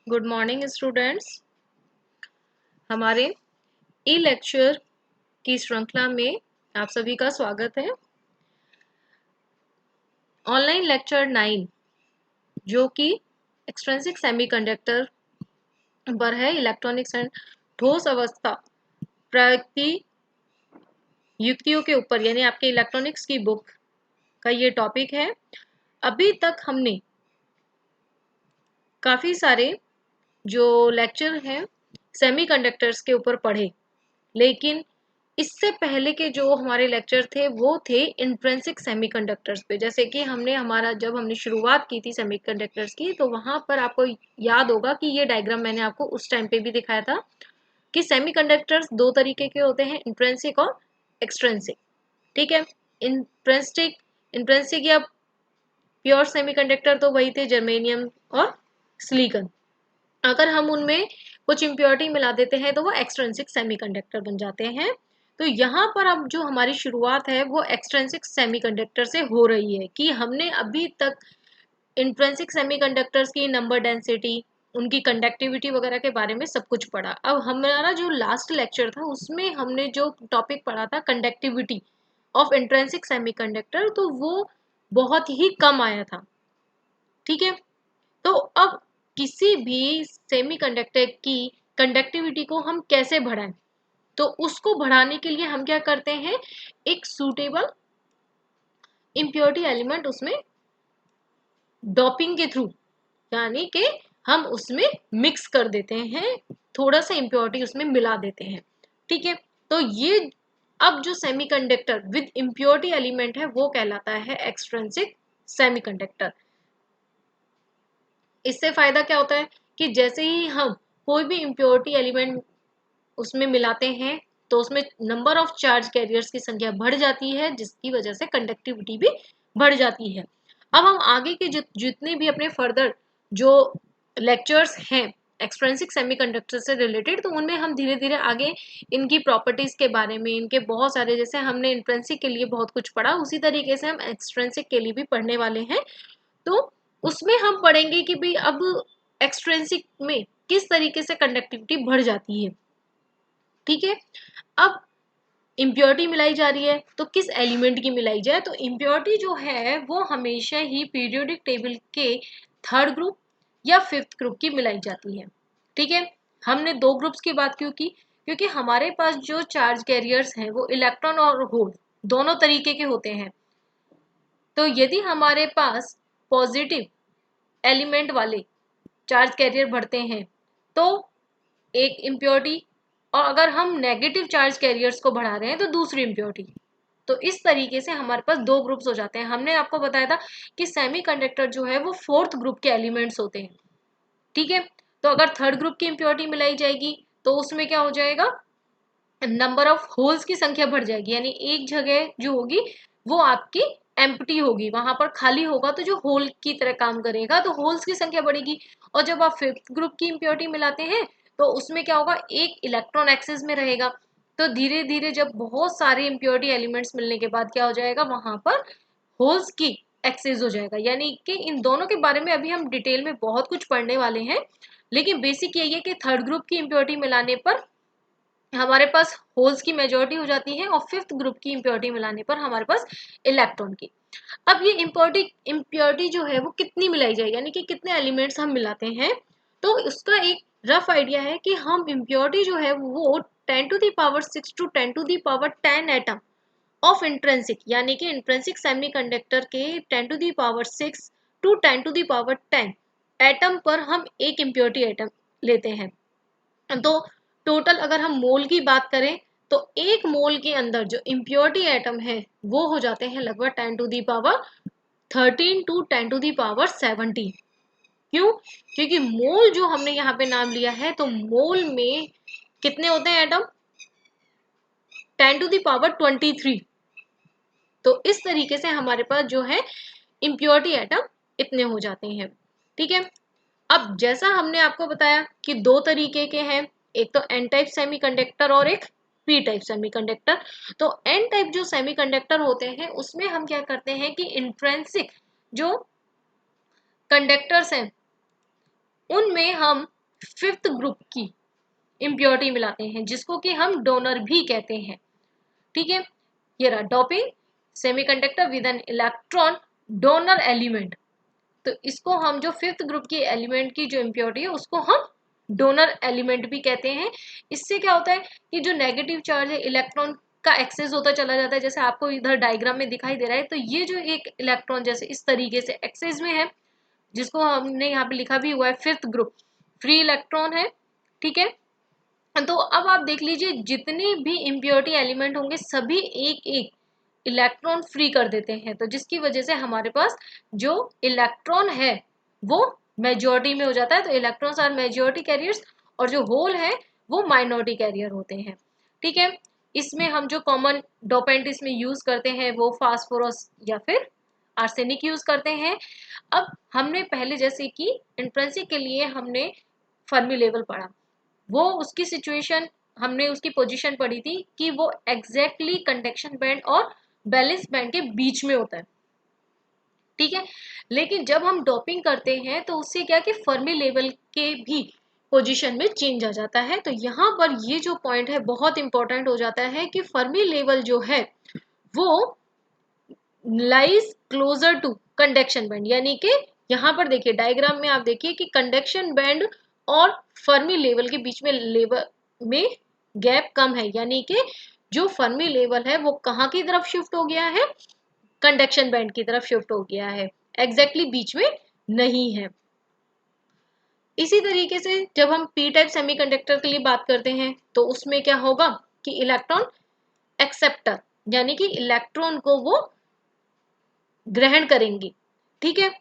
Good morning students. हमारे ई lecture की श्रृंखला में आप सभी का स्वागत है। ऑनलाइन लेक्चर 9 जो कि एक्सट्रिंसिक सेमीकंडक्टर पर है, इलेक्ट्रॉनिक्स एंड ठोस अवस्था प्रयुक्ति युक्तियों के ऊपर, यानी आपके इलेक्ट्रॉनिक्स की बुक का ये टॉपिक है। अभी तक हमने काफी सारे जो लेक्चर हैं सेमीकंडक्टर्स के ऊपर पढ़े, लेकिन इससे पहले के जो हमारे लेक्चर थे वो थे इंट्रिंसिक सेमीकंडक्टर्स पे। जैसे कि जब हमने शुरुआत की थी सेमीकंडक्टर्स की, तो वहां पर आपको याद होगा कि ये डायग्राम मैंने आपको उस टाइम पे भी दिखाया था कि सेमीकंडक्टर्स दो तरीके के होते हैं, इंट्रिंसिक और एक्सट्रिंसिक। ठीक है, इंट्रिंसिक इंट्रिंसिक या प्योर सेमीकंडक्टर तो वही थे, जर्मेनियम और सिलिकॉन। अगर हम उनमें कुछ इम्प्योरिटी मिला देते हैं तो वो एक्सट्रिंसिक सेमीकंडक्टर बन जाते हैं। तो यहाँ पर अब जो हमारी शुरुआत है वो एक्सट्रिंसिक सेमीकंडक्टर से हो रही है कि हमने अभी तक इंट्रिंसिक सेमीकंडक्टर्स की नंबर डेंसिटी, उनकी कंडक्टिविटी वगैरह के बारे में सब कुछ पढ़ा। अब हमारा जो लास्ट लेक्चर था उसमें हमने जो टॉपिक पढ़ा था कंडक्टिविटी ऑफ इंट्रिंसिक सेमीकंडक्टर, तो वो बहुत ही कम आया था। ठीक है, तो अब किसी भी सेमीकंडक्टर की कंडक्टिविटी को हम कैसे बढ़ाएं, तो उसको बढ़ाने के लिए हम क्या करते हैं, एक सूटेबल इम्प्योरिटी एलिमेंट उसमें डोपिंग के थ्रू, यानी कि हम उसमें मिक्स कर देते हैं, थोड़ा सा इम्प्योरिटी उसमें मिला देते हैं। ठीक है, तो ये अब जो सेमीकंडक्टर विद इम्प्योरिटी एलिमेंट है वो कहलाता है एक्सट्रिंसिक सेमीकंडक्टर। इससे फायदा क्या होता है कि जैसे ही हम कोई भी इम्प्योरिटी एलिमेंट उसमें मिलाते हैं तो उसमें नंबर ऑफ चार्ज कैरियर्स की संख्या बढ़ जाती है, जिसकी वजह से कंडक्टिविटी भी बढ़ जाती है। अब हम आगे के जितने भी अपने फर्दर जो लेक्चर्स हैं एक्सट्रिंसिक सेमीकंडक्टर से रिलेटेड, तो उनमें हम धीरे धीरे आगे इनकी प्रॉपर्टीज के बारे में, इनके बहुत सारे, जैसे हमने इंट्रिंसिक के लिए बहुत कुछ पढ़ा उसी तरीके से हम एक्सट्रिंसिक के लिए भी पढ़ने वाले हैं। तो उसमें हम पढ़ेंगे कि भाई अब एक्सट्रिंसिक में किस तरीके से कंडक्टिविटी बढ़ जाती है। ठीक है, अब इम्प्योरिटी मिलाई जा रही है तो किस एलिमेंट की मिलाई जाए, तो इम्प्योरिटी जो है वो हमेशा ही पीरियोडिक टेबल के थर्ड ग्रुप या फिफ्थ ग्रुप की मिलाई जाती है। ठीक है, हमने दो ग्रुप्स की बात क्यों की, क्योंकि हमारे पास जो चार्ज कैरियर्स हैं वो इलेक्ट्रॉन और होल दोनों तरीके के होते हैं। तो यदि हमारे पास पॉजिटिव एलिमेंट वाले चार्ज कैरियर बढ़ते हैं तो एक इम्प्योरिटी, और अगर हम नेगेटिव चार्ज कैरियर्स को बढ़ा रहे हैं तो दूसरी इम्प्योरिटी। तो इस तरीके से हमारे पास दो ग्रुप्स हो जाते हैं। हमने आपको बताया था कि सेमीकंडक्टर जो है वो फोर्थ ग्रुप के एलिमेंट्स होते हैं। ठीक है, तो अगर थर्ड ग्रुप की इम्प्योरिटी मिलाई जाएगी तो उसमें क्या हो जाएगा, नंबर ऑफ होल्स की संख्या बढ़ जाएगी, यानी एक जगह जो होगी वो आपकी एम्प्टी होगी, वहां पर खाली होगा तो जो होल की तरह काम करेगा, तो होल्स की संख्या बढ़ेगी। और जब आप फिफ्थ ग्रुप की इम्प्योरिटी मिलाते हैं तो उसमें क्या होगा, एक इलेक्ट्रॉन एक्सेस में रहेगा। तो धीरे धीरे जब बहुत सारे इम्प्योरिटी एलिमेंट्स मिलने के बाद क्या हो जाएगा, वहां पर होल्स की एक्सेस हो जाएगा। यानी कि इन दोनों के बारे में अभी हम डिटेल में बहुत कुछ पढ़ने वाले हैं, लेकिन बेसिक यही है कि थर्ड ग्रुप की इम्प्योरिटी मिलाने पर हमारे पास होल्स की मेजॉरिटी हो जाती है और फिफ्थ ग्रुप की इम्प्योरिटी मिलाने पर हमारे पास इलेक्ट्रॉन की। अब ये इम्प्योरिटी जो है वो कितनी मिलाई जाएगी, यानी कि कितने एलिमेंट्स हम मिलाते हैं, तो उसका एक रफ आइडिया है कि हम इम्प्योरिटी जो है वो 10⁶ टू 10⁻10 एटम ऑफ इंट्रिंसिक, यानी कि इंट्रिंसिक सेमीकंडक्टर के 10⁶ टू 10⁻10 एटम पर हम एक इम्प्योरिटी एटम लेते हैं। तो टोटल अगर हम मोल की बात करें तो एक मोल के अंदर जो इम्प्योरिटी एटम है वो हो जाते हैं लगभग 10⁻13 टू 10⁻17। क्यों, क्योंकि मोल जो हमने यहाँ पे नाम लिया है, तो मोल में कितने होते हैं एटम, 10⁻23। तो इस तरीके से हमारे पास जो है इम्प्योरिटी एटम इतने हो जाते हैं। ठीक है, अब जैसा हमने आपको बताया कि दो तरीके के हैं, एक तो एन टाइप सेमीकंडक्टर और एक पी टाइप सेमीकंडक्टर। तो एन टाइप जो सेमीकंडक्टर होते हैं उसमें हम क्या करते हैं कि इंट्रिंसिक जो कंडक्टर्स हैं उनमें हम फिफ्थ ग्रुप की इम्प्योरिटी मिलाते हैं, जिसको कि हम डोनर भी कहते हैं। ठीक है, ये रहा doping semiconductor with an electron donor element. तो इसको हम जो फिफ्थ ग्रुप की एलिमेंट की जो इम्प्योरिटी है उसको हम डोनर एलिमेंट भी कहते हैं। इससे क्या होता है कि जो नेगेटिव चार्ज है इलेक्ट्रॉन का एक्सेस होता चला जाता है, जैसे आपको इधर डायग्राम में दिखाई दे रहा है। तो ये जो एक इलेक्ट्रॉन जैसे इस तरीके से एक्सेस में है, जिसको हमने यहाँ पे लिखा भी हुआ है फिफ्थ ग्रुप, फ्री इलेक्ट्रॉन है। ठीक है, तो अब आप देख लीजिए जितने भी इम्प्योरिटी एलिमेंट होंगे सभी एक एक इलेक्ट्रॉन फ्री कर देते हैं, तो जिसकी वजह से हमारे पास जो इलेक्ट्रॉन है वो मेजॉरिटी में हो जाता है। तो इलेक्ट्रॉन्स आर मेजॉरिटी कैरियर्स और जो होल है वो माइनॉरिटी कैरियर होते हैं। ठीक है, इसमें हम जो कॉमन डोपेंट इसमें यूज करते हैं वो फास्फोरस या फिर आर्सेनिक यूज करते हैं। अब हमने पहले जैसे कि इंट्रिंसिक के लिए हमने फर्मी लेवल पढ़ा, वो उसकी सिचुएशन हमने उसकी पोजीशन पढ़ी थी कि वो एग्जैक्टली कंडक्शन बैंड और बैलेंस बैंड के बीच में होता है। ठीक है, लेकिन जब हम डोपिंग करते हैं तो उससे क्या कि फर्मी लेवल के भी पोजीशन में चेंज आ जाता है। तो यहाँ पर ये जो पॉइंट है बहुत इंपॉर्टेंट हो जाता है कि फर्मी लेवल जो है वो lies closer to conduction band, यानी कि यहाँ पर देखिए डायग्राम में आप देखिए कि कंडक्शन बैंड और फर्मी लेवल के बीच में लेवल में गैप कम है, यानी कि जो फर्मी लेवल है वो कहाँ की तरफ शिफ्ट हो गया है, कंडक्शन बैंड की तरफ शिफ्ट हो गया है, एग्जैक्टली बीच में नहीं है। इसी तरीके से जब हम पी टाइप सेमीकंडक्टर के लिए बात करते हैं तो उसमें क्या होगा कि इलेक्ट्रॉन एक्सेप्टर, यानी कि इलेक्ट्रॉन को वो ग्रहण करेंगे। ठीक है,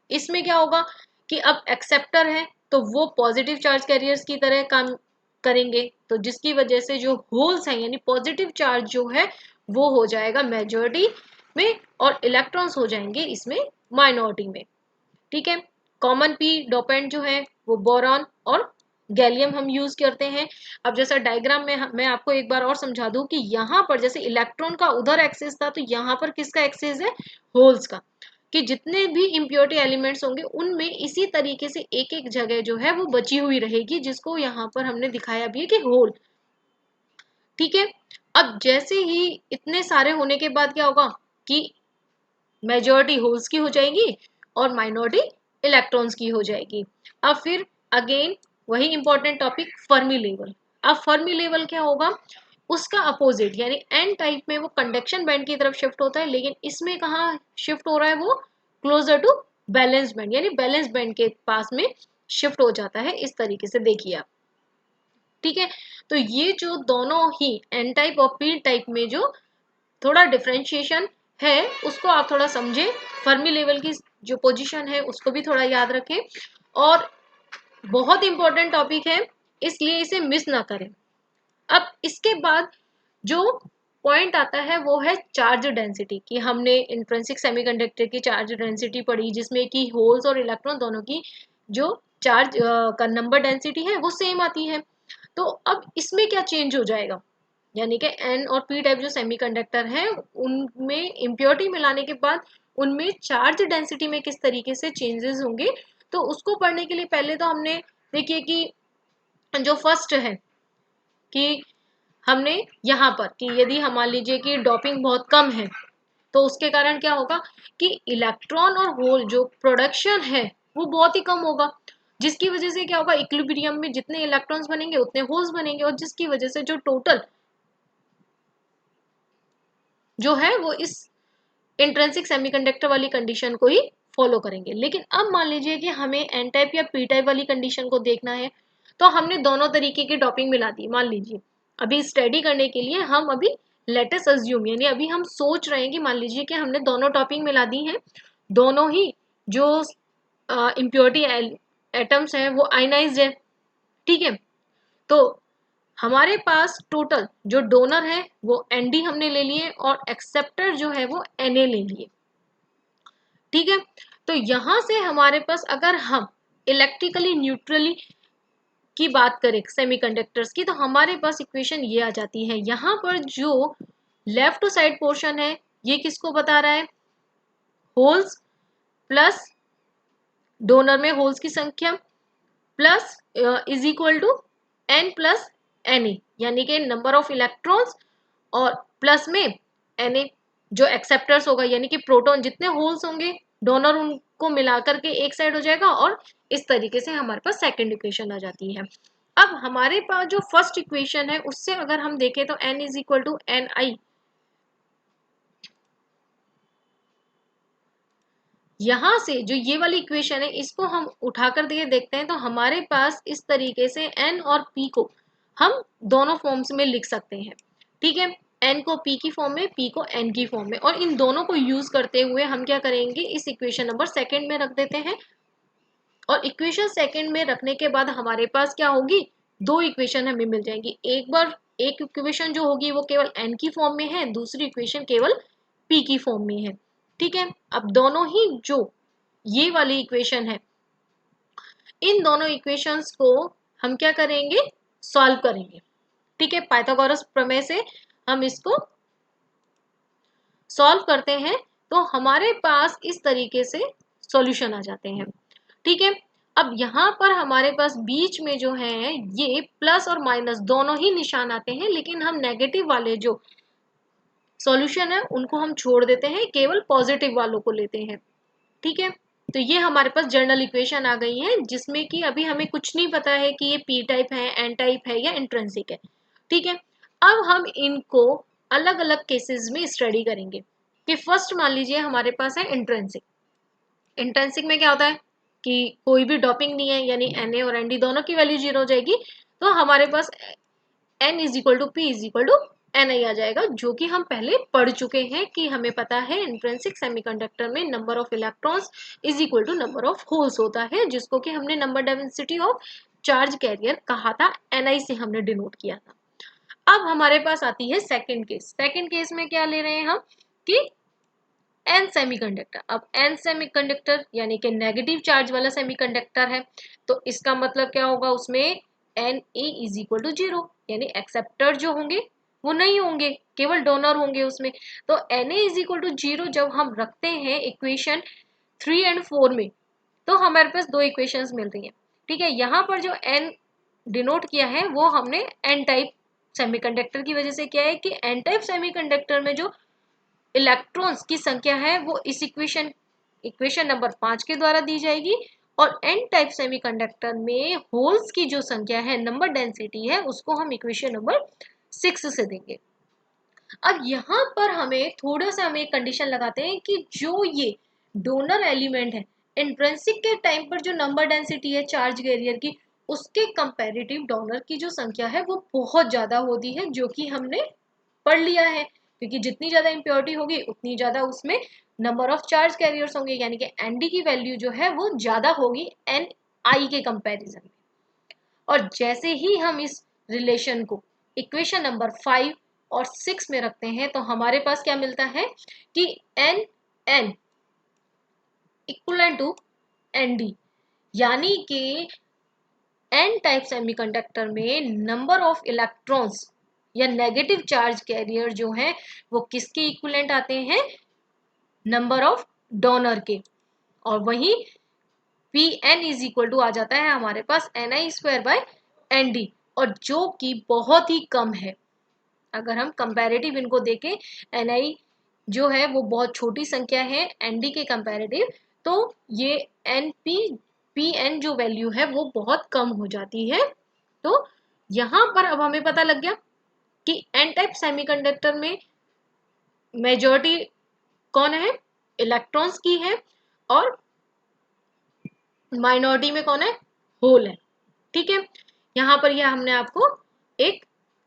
इसमें क्या होगा कि अब एक्सेप्टर है तो वो पॉजिटिव चार्ज कैरियर्स की तरह काम करेंगे, तो जिसकी वजह से जो होल्स हैं यानी पॉजिटिव चार्ज जो है वो हो जाएगा मेजॉरिटी में और इलेक्ट्रॉन्स हो जाएंगे इसमें माइनॉरिटी में। ठीक है, कॉमन पी डोपेंट जो है वो बोरॉन और गैलियम हम यूज करते हैं। अब जैसा डायग्राम में मैं आपको एक बार और समझा दूं कि यहाँ पर जैसे इलेक्ट्रॉन का उधर एक्सेस था तो यहाँ पर किसका एक्सेस है, होल्स का, कि जितने भी इम्प्योरिटी एलिमेंट्स होंगे उनमें इसी तरीके से एक एक जगह जो है वो बची हुई रहेगी, जिसको यहाँ पर हमने दिखाया भी है कि होल। ठीक है, अब जैसे ही इतने सारे होने के बाद क्या होगा कि मेजॉरिटी होल्स की हो जाएगी और माइनॉरिटी इलेक्ट्रॉन्स की हो जाएगी। अब फिर अगेन वही इंपॉर्टेंट टॉपिक फर्मी लेवल। अब फर्मी लेवल क्या होगा, उसका अपोजिट यानी एन टाइप में वो कंडक्शन बैंड की तरफ शिफ्ट होता है, लेकिन इसमें कहाँ शिफ्ट हो रहा है, वो क्लोजर टू बैलेंस बैंड यानी बैलेंस बैंड के पास में शिफ्ट हो जाता है। इस तरीके से देखिए आप। ठीक है, तो ये जो दोनों ही एन टाइप और पी टाइप में जो थोड़ा डिफरेंशिएशन है उसको आप थोड़ा समझें, फर्मी लेवल की जो पोजीशन है उसको भी थोड़ा याद रखें और बहुत इंपॉर्टेंट टॉपिक है इसलिए इसे मिस ना करें। अब इसके बाद जो पॉइंट आता है वो है चार्ज डेंसिटी की। हमने इंट्रिंसिक सेमीकंडक्टर की चार्ज डेंसिटी पढ़ी जिसमें कि होल्स और इलेक्ट्रॉन दोनों की जो चार्ज का नंबर डेंसिटी है वो सेम आती है। तो अब इसमें क्या चेंज हो जाएगा, यानी कि एन और पी टाइप जो सेमीकंडक्टर है उनमें इम्प्योरिटी मिलाने के बाद उनमें चार्ज डेंसिटी में किस तरीके से चेंजेस होंगे, तो उसको पढ़ने के लिए पहले तो हमने देखिए कि जो फर्स्ट है कि हमने यहाँ पर कि यदि हम मान लीजिए कि डोपिंग बहुत कम है तो उसके कारण क्या होगा कि इलेक्ट्रॉन और होल जो प्रोडक्शन है वो बहुत ही कम होगा, जिसकी वजह से क्या होगा इक्विलिब्रियम में जितने इलेक्ट्रॉन्स बनेंगे उतने होल्स बनेंगे और जिसकी वजह से जो टोटल जो है वो इस इंट्रिंसिक सेमीकंडक्टर वाली कंडीशन को ही फॉलो करेंगे। लेकिन अब मान लीजिए कि हमें एन टाइप या पी टाइप वाली कंडीशन को देखना है तो हमने दोनों तरीके की डोपिंग मिला दी। मान लीजिए अभी स्टडी करने के लिए हम अभी लेटेस्ट अज्यूम यानी अभी हम सोच रहे हैं कि मान लीजिए कि हमने दोनों टॉपिंग मिला दी है, दोनों ही जो इम्प्योरिटी एटम्स हैं वो आयनाइज्ड है। ठीक है, तो हमारे पास टोटल जो डोनर है वो एनडी हमने ले लिए और एक्सेप्टर जो है वो एनए ले लिए। ठीक है, तो यहां से हमारे पास अगर हम इलेक्ट्रिकली न्यूट्रली की बात करें सेमीकंडक्टर्स की तो हमारे पास इक्वेशन ये आ जाती है। यहाँ पर जो लेफ्ट साइड पोर्शन है ये किसको बता रहा है, होल्स प्लस डोनर में होल्स की संख्या plus is equal to n plus Na, यानी कि नंबर ऑफ इलेक्ट्रॉन्स और प्लस में Na जो एक्सेप्टर्स होगा, यानी कि प्रोटॉन जितने होल्स होंगे डोनर उनको मिलाकर के एक साइड हो जाएगा, और इस तरीके से हमारे पास सेकेंड इक्वेशन आ जाती है। अब हमारे पास जो फर्स्ट इक्वेशन है उससे अगर हम देखें तो n is equal to Ni, यहां से जो ये वाली इक्वेशन है इसको हम उठाकर देखते हैं तो हमारे पास इस तरीके से n और p को हम दोनों फॉर्म्स में लिख सकते हैं। ठीक है, n को p की फॉर्म में, p को n की फॉर्म में, और इन दोनों को यूज करते हुए हम क्या करेंगे, इस इक्वेशन नंबर सेकंड में रख देते हैं। और इक्वेशन सेकंड में रखने के बाद हमारे पास क्या होगी, दो इक्वेशन हमें मिल जाएंगी। एक इक्वेशन जो होगी वो केवल n की फॉर्म में है, दूसरी इक्वेशन केवल p की फॉर्म में है। ठीक है, अब दोनों ही जो ये वाली इक्वेशन है, इन दोनों इक्वेशंस को हम क्या करेंगे, सॉल्व करेंगे। ठीक है, पाइथागोरस प्रमेय से हम इसको सॉल्व करते हैं तो हमारे पास इस तरीके से सॉल्यूशन आ जाते हैं। ठीक है, अब यहाँ पर हमारे पास बीच में जो है ये प्लस और माइनस दोनों ही निशान आते हैं, लेकिन हम नेगेटिव वाले जो सॉल्यूशन है उनको हम छोड़ देते हैं, केवल पॉजिटिव वालों को लेते हैं। ठीक है, तो ये हमारे पास जनरल इक्वेशन आ गई है, जिसमें कि अभी हमें कुछ नहीं पता है कि ये पी टाइप है, एन टाइप है या इंट्रिंसिक है। ठीक है, अब हम इनको अलग अलग केसेस में स्टडी करेंगे। कि फर्स्ट मान लीजिए हमारे पास है इंट्रिंसिक। इंट्रिंसिक में क्या होता है कि कोई भी डॉपिंग नहीं है, यानी Na और Nd दोनों की वैल्यू 0 हो जाएगी, तो हमारे पास n is equal to P is equal to Ni आ जाएगा, जो कि हम पहले पढ़ चुके हैं कि हमें पता है इंट्रिंसिक सेमीकंडक्टर में number of electrons is equal to number of holes होता है, जिसको कि हमने number density of charge carrier कहा था, Ni से हमने डिनोट किया था। अब हमारे पास आती है सेकंड केस। सेकंड केस में क्या ले रहे हैं हम कि एन सेमीकंडक्टर। अब एन सेमीकंडक्टर यानी कि नेगेटिव चार्ज वाला सेमीकंडक्टर है, तो इसका मतलब क्या होगा, उसमें N A is equal to 0, यानी एक्सेप्टर जो होंगे वो नहीं होंगे, केवल डोनर होंगे उसमें। तो N A is equal to 0 जब हम रखते हैं इक्वेशन 3 एंड 4 में, तो हमारे पास दो इक्वेशंस मिल रही हैं। ठीक है, यहाँ पर जो एन डिनोट किया है वो हमने एन टाइप सेमीकंडक्टर की वजह से किया है कि एन टाइप सेमीकंडक्टर में जो इलेक्ट्रॉन्स की संख्या है वो इस इक्वेशन नंबर 5 के द्वारा दी जाएगी, और एन टाइप सेमीकंडक्टर में होल्स की जो संख्या है, नंबर डेंसिटी है, उसको हम इक्वेशन नंबर 6 से देंगे। अब यहाँ पर हम एक कंडीशन लगाते हैं कि जो ये डोनर एलिमेंट है, इंट्रिंसिक के टाइम पर जो नंबर डेंसिटी है चार्ज कैरियर की, उसके कंपैरेटिव डोनर की जो संख्या है वो बहुत ज्यादा होती है, जो कि हमने पढ़ लिया है, क्योंकि जितनी ज्यादा इंप्योरिटी होगी उतनी ज्यादा उसमें नंबर ऑफ चार्ज कैरियर्स होंगे, यानी कि एनडी की वैल्यू जो है वो ज्यादा होगी एन आई के कंपैरिजन में। और जैसे ही हम इस रिलेशन को इक्वेशन नंबर 5 और 6 में रखते हैं तो हमारे पास क्या मिलता है कि N N equal to N D, यानी कि एन टाइप सेमीकंडक्टर में नंबर ऑफ इलेक्ट्रॉन्स या नेगेटिव चार्ज कैरियर जो है वो किसके इक्विवेलेंट आते हैं, नंबर ऑफ डोनर के। और वहीं P N is equal to आ जाता है हमारे पास N I square by N D, और जो कि बहुत ही कम है। अगर हम कंपैरेटिव इनको देखें, एन आई जो है वो बहुत छोटी संख्या है एन डी के कंपैरेटिव, तो ये एन पी एन जो वैल्यू है वो बहुत कम हो जाती है। तो यहां पर अब हमें पता लग गया कि एन टाइप सेमीकंडक्टर में मेजॉरिटी कौन है, इलेक्ट्रॉन्स की है, और माइनॉरिटी में कौन है, होल है। ठीक है, यहाँ पर यह हमने आपको एक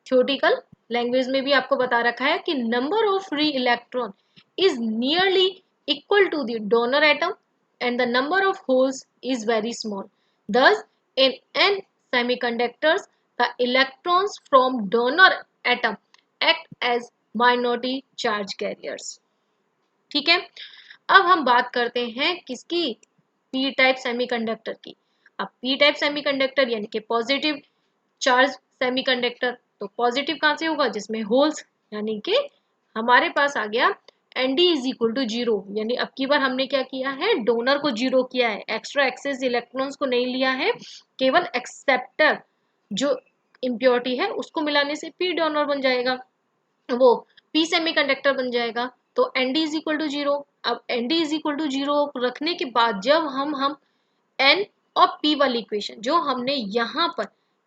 थ्योरेटिकल लैंग्वेज में भी आपको बता रखा है कि number of free electron is nearly equal to the donor atom and the number of holes is very small. Thus, in n semiconductors, the electrons from donor atom act as minority charge carriers. ठीक है, अब हम बात करते हैं किसकी, P type semiconductor की। अब पी टाइप सेमीकंडक्टर यानी कि पॉजिटिव चार्ज सेमीकंडक्टर, तो पॉजिटिव कहां से होगा, जिसमें होल्स, यानी कि हमारे पास आ गया N D is equal to 0, यानी अब की बार हमने क्या किया है, डोनर को 0 किया है, एक्स्ट्रा एक्सेस इलेक्ट्रॉन्स को नहीं लिया है, केवल एक्सेप्टर जो इम्प्योरिटी है उसको मिलाने से पी डोनर बन जाएगा, वो पी सेमीकंडक्टर बन जाएगा। तो N D is equal to 0। अब N D is equal to 0 रखने के बाद जब हम एन और पी वाली इक्वेशन जो हमने यहाँ पर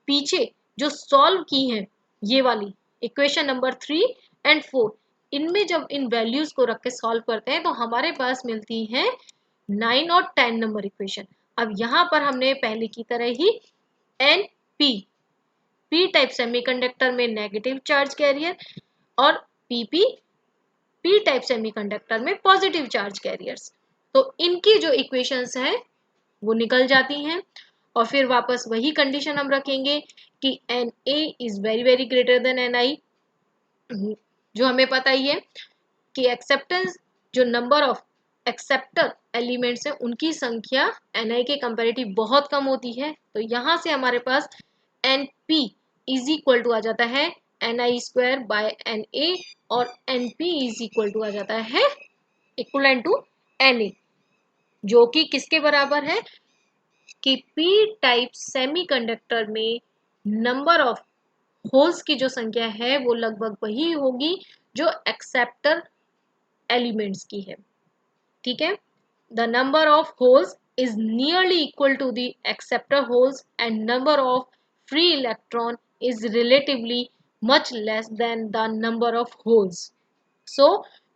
पीछे जो सॉल्व की है, ये वाली इक्वेशन नंबर 3 एंड 4, इनमें जब इन वैल्यूज को रख के सॉल्व करते हैं तो हमारे पास मिलती है 9 और 10 नंबर इक्वेशन। अब यहाँ पर हमने पहले की तरह ही एन पी टाइप सेमीकंडक्टर में नेगेटिव चार्ज कैरियर और पीपी पी टाइप सेमीकंडक्टर में पॉजिटिव चार्ज कैरियर्स, तो इनकी जो इक्वेशंस हैं वो निकल जाती हैं। और फिर वापस वही कंडीशन हम रखेंगे कि N A is very very greater than N I, जो हमें पता ही है कि एक्सेप्टेंस जो नंबर ऑफ एक्सेप्टर एलिमेंट्स हैं उनकी संख्या एन आई के कंपेरेटिव बहुत कम होती है। तो यहाँ से हमारे पास N P is equal to आ जाता है N I square by N A, और N P is equal to आ जाता है इक्वलेंट टू एन ए, जो कि किसके बराबर है कि पी टाइप सेमीकंडक्टर में नंबर ऑफ होल्स की जो संख्या है वो लगभग वही होगी जो एक्सेप्टर एलिमेंट्स की है। ठीक है, the number of holes is nearly equal to the acceptor holes and number of free electron is relatively much less than the number of holes. So,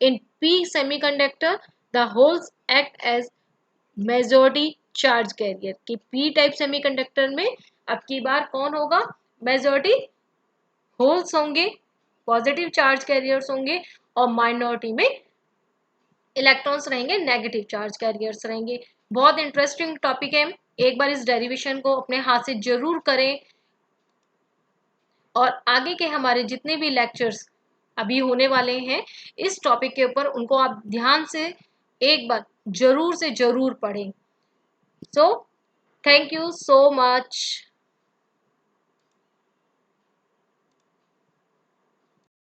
in p semiconductor, the holes act as majority charge carrier. कि p type semiconductor में अब की बार कौन होगा, majority holes होंगे, positive charge carriers होंगे, और minority में इलेक्ट्रॉन्स रहेंगे, नेगेटिव चार्ज कैरियर्स रहेंगे। बहुत इंटरेस्टिंग टॉपिक है, एक बार इस डेरिवेशन को अपने हाथ से जरूर करें, और आगे के हमारे जितने भी लेक्चर्स अभी होने वाले हैं इस टॉपिक के ऊपर, उनको आप ध्यान से एक बार जरूर से जरूर पढ़ें। So thank you so much.